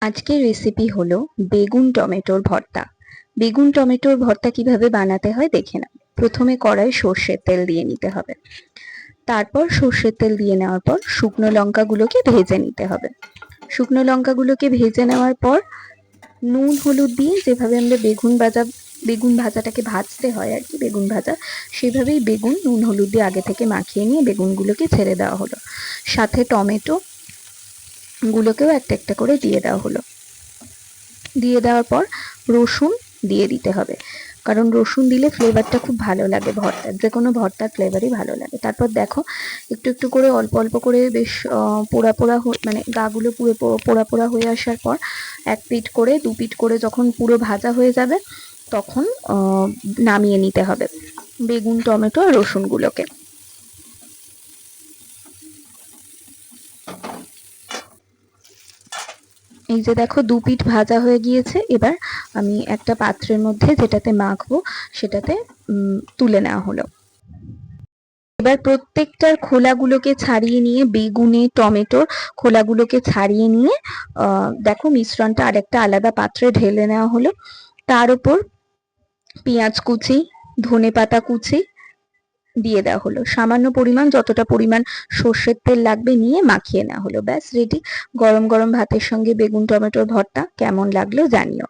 আজকের রেসিপি হলো বেগুন টমেটোর ভর্তা। বেগুন টমেটোর ভর্তা কিভাবে বানাতে হয় দেখে নাও। প্রথমে কড়াই সর্ষের তেল দিয়ে নিতে হবে। তারপর সর্ষের তেল দিয়ে নেওয়ার পর শুকনো লঙ্কাগুলোকে ভেজে নিতে হবে। শুকনো লঙ্কাগুলোকে ভেজে নেওয়ার পর নুন হলুদ দিয়ে যেভাবে আমরা বেগুন ভাজাটাকে ভাজতে হয় আর কি, বেগুন ভাজা সেভাবেই বেগুন নুন হলুদ দিয়ে আগে থেকে মাখিয়ে নিয়ে বেগুনগুলোকে ছেড়ে দেওয়া হলো। সাথে টমেটো গুলোকেও একটা একটা করে দিয়ে দেওয়া হলো। দিয়ে দেওয়ার পর রসুন দিয়ে দিতে হবে, কারণ রসুন দিলে ফ্লেভারটা খুব ভালো লাগে ভর্তার, যে কোনো ভর্তার ফ্লেভারই ভালো লাগে। তারপর দেখো একটু একটু করে অল্প অল্প করে বেশ পোড়া পোড়া মানে গাগুলো পুরো পোড়া পোড়া হয়ে আসার পর এক পিঠ করে দু পিঠ করে যখন পুরো ভাজা হয়ে যাবে তখন নামিয়ে নিতে হবে বেগুন টমেটো আর রসুনগুলোকে। এই যে দেখো দু পিঠ ভাজা হয়ে গিয়েছে। এবার আমি একটা পাত্রের মধ্যে যেটাতে মাখবো সেটাতে তুলে নেওয়া হলো। এবার প্রত্যেকটার খোলাগুলোকে ছাড়িয়ে নিয়ে, বেগুনে টমেটোর খোলাগুলোকে ছাড়িয়ে নিয়ে দেখো মিশ্রণটা আরেকটা আলাদা পাত্রে ঢেলে নেওয়া হলো। তার উপর পেঁয়াজ কুচি, ধনেপাতা কুচি দিয়ে দেওয়া হলো। সামান্য পরিমাণ, যতটা পরিমাণ সর্ষের তেল লাগবে নিয়ে মাখিয়ে নেওয়া হলো। ব্যাস রেডি। গরম গরম ভাতের সঙ্গে বেগুন টমেটোর ভর্তা কেমন লাগলো জানিও।